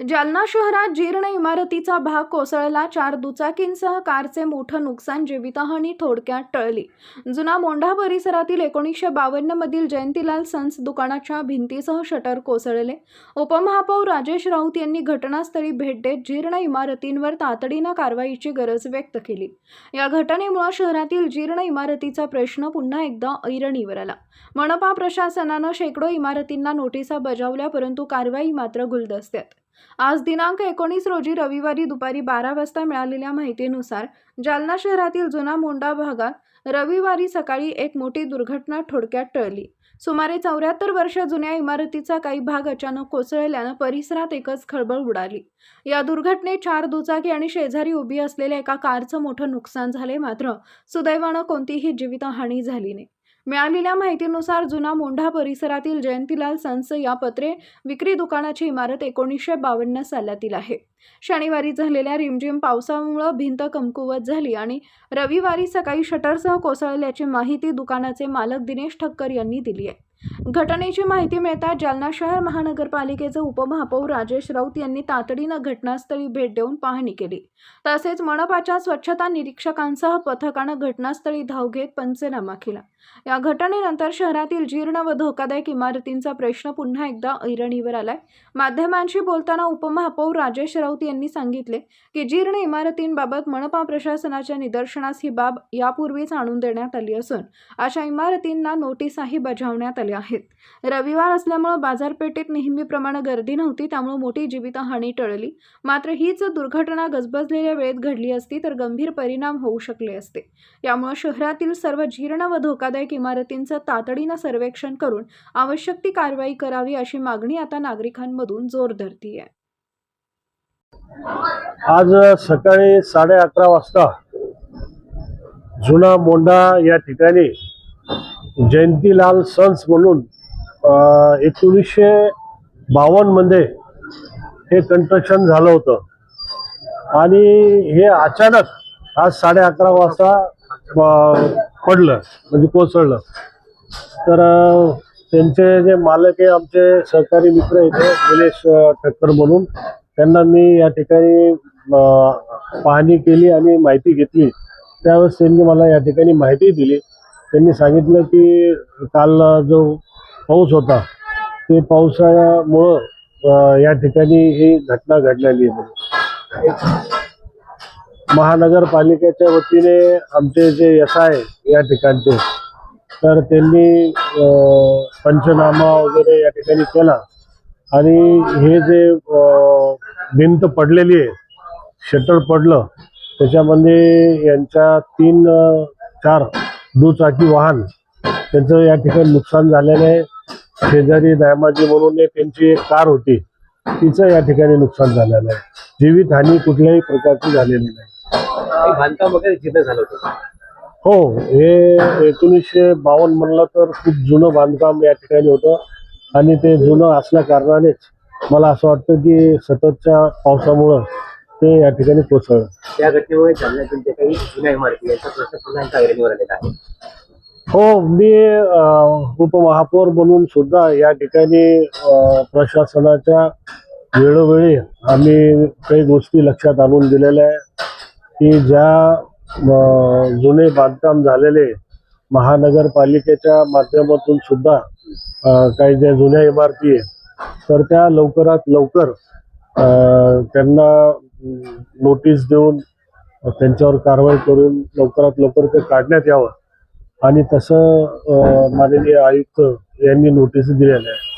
जालना शहरात जीर्ण इमारतीचा भाग कोसळला. 4 दुचाकींसह कारचे मोठं नुकसान, जीवितहानी थोडक्यात टळली. जुना मोंढा परिसरातील 1952 मधील जयंतीलाल सन्स दुकानाच्या भिंतीसह शटर कोसळले. उपमहापौर राजेश राऊत यांनी घटनास्थळी भेट देत जीर्ण इमारतींवर तातडीनं कारवाईची गरज व्यक्त केली. या घटनेमुळे शहरातील जीर्ण इमारतीचा प्रश्न पुन्हा एकदा ऐरणीवर आला. मनपा प्रशासनानं शेकडो इमारतींना नोटिसा बजावल्या, परंतु कारवाई मात्र गुलदस्त्यात. आज दिनांक 19 रोजी रविवारी दुपारी 12 वाजता मिळालेल्या माहितीनुसार जालना शहरातील जुना मोंढा भागात रविवारी सकाळी एक मोठी दुर्घटना थोडक्यात टळली. सुमारे 74 वर्ष जुन्या इमारतीचा काही भाग अचानक कोसळल्यानं परिसरात एकच खळबळ उडाली. या दुर्घटनेत 4 दुचाकी आणि शेजारी उभी असलेल्या एका कारचं मोठं नुकसान झाले, मात्र सुदैवानं कोणतीही जीवितहानी झाली नाही. मिळालेल्या माहितीनुसार जुना मोंढा परिसरातील जयंतीलाल सन्स या पत्रे विक्री दुकानाची इमारत 1952 सालातील आहे. शनिवारी झालेल्या रिमझिम पावसामुळे भिंत कमकुवत झाली आणि रविवारी सकाळी शटरसह कोसळल्याची माहिती दुकानाचे मालक दिनेश ठक्कर यांनी दिली आहे. घटनेची माहिती मिळताच जालना शहर महानगरपालिकेचे उपमहापौर राजेश राऊत यांनी तातडीनं घटनास्थळी भेट देऊन पाहणी केली. तसेच मनपाच्या स्वच्छता निरीक्षकांसह पथकानं घटनास्थळी धाव घेत पंचनामा केला. या घटनेनंतर शहरातील जीर्ण व धोकादायक इमारतींचा प्रश्न पुन्हा एकदा ऐरणीवर आलाय. माध्यमांशी बोलताना उपमहापौर राजेश राऊत यांनी सांगितले की जीर्ण इमारतींबाबत मनपा प्रशासनाच्या निदर्शनास ही बाब यापूर्वीच आणून देण्यात आली असून अशा इमारतींना नोटीसाही बजावण्यात आल्या आहेत. रविवार असल्यामुळे बाजारपेठेत नेहमीप्रमाणे गर्दी नव्हती, त्यामुळे मोठी जीवितहानी टळली. मात्र हीच दुर्घटना गजबजलेल्या वेळेत घडली असती तर गंभीर परिणाम होऊ शकले असते. यामुळे शहरातील सर्व जीर्ण व धोकादायक इमारतींचं तातडीनं सर्वेक्षण करून आवश्यक ती कारवाई करावी, अशी मागणी आता नागरिकांमधून जोर धरतीये. आज सकाळी 11:30 वाजता जुना मोंढा या ठिकाणी जयंतीलाल सन्स म्हणून 1952 मध्ये हे कंस्ट्रक्शन झालं होतं आणि हे अचानक आज 11:30 वाजता पडलं, म्हणजे कोसळलं. तर त्यांचे जे मालक आहे, आमचे सहकारी मित्र आहेत दिनेश ठक्कर म्हणून, त्यांना मी या ठिकाणी पाहणी केली आणि माहिती घेतली. त्यावेळेस त्यांनी मला या ठिकाणी माहिती दिली. त्यांनी सांगितलं की काल जो पाऊस होता ते पावसामुळं या ठिकाणी ही घटना घडलेली आहे. महानगरपालिकेच्या वतीने आमचे जे SI या ठिकाणचे, तर त्यांनी पंचनामा वगैरे या ठिकाणी केला आणि हे जे भिंत पडलेली आहे, शटर पडलं, त्याच्यामध्ये यांच्या 3-4 दुचाकी वाहन त्यांचं या ठिकाणी नुकसान झालेलं आहे. शेजारी दायमाजी म्हणून त्यांची एक कार होती, तिचं या ठिकाणी नुकसान झालेलं आहे. जीवितहानी कुठल्याही प्रकारची झालेली नाही. बांधकाम वगैरे जिथं झालं होतं. हो, हे 1952 म्हणलं तर खूप जुनं बांधकाम या ठिकाणी होतं आणि ते जुनं असल्या कारणानेच मला असं वाटतं की सततच्या पावसामुळं ते या ठिकाणी कोसळलं. त्या घटनेमुळे जालन्यातील जे काही जुन्या इमारती यांचा प्रश्न पुन्हा एकदा ऐरणीवर आलेला आहे. हो, मी उपमहापौर म्हणून सुद्धा या ठिकाणी प्रशासनाच्या वेळोवेळी आम्ही काही गोष्टी लक्षात आणून दिलेल्या आहे की ज्या जुने बांधकाम झालेले महानगरपालिकेच्या माध्यमातून सुद्धा काही ज्या जुन्या इमारती आहे, तर त्या लवकरात लवकर त्यांना नोटीस देऊन त्यांच्यावर कारवाई करून लवकरात लवकर ते काढण्यात यावं आणि तसं माननीय आयुक्त यांनी नोटीस दिलेल्या आहे.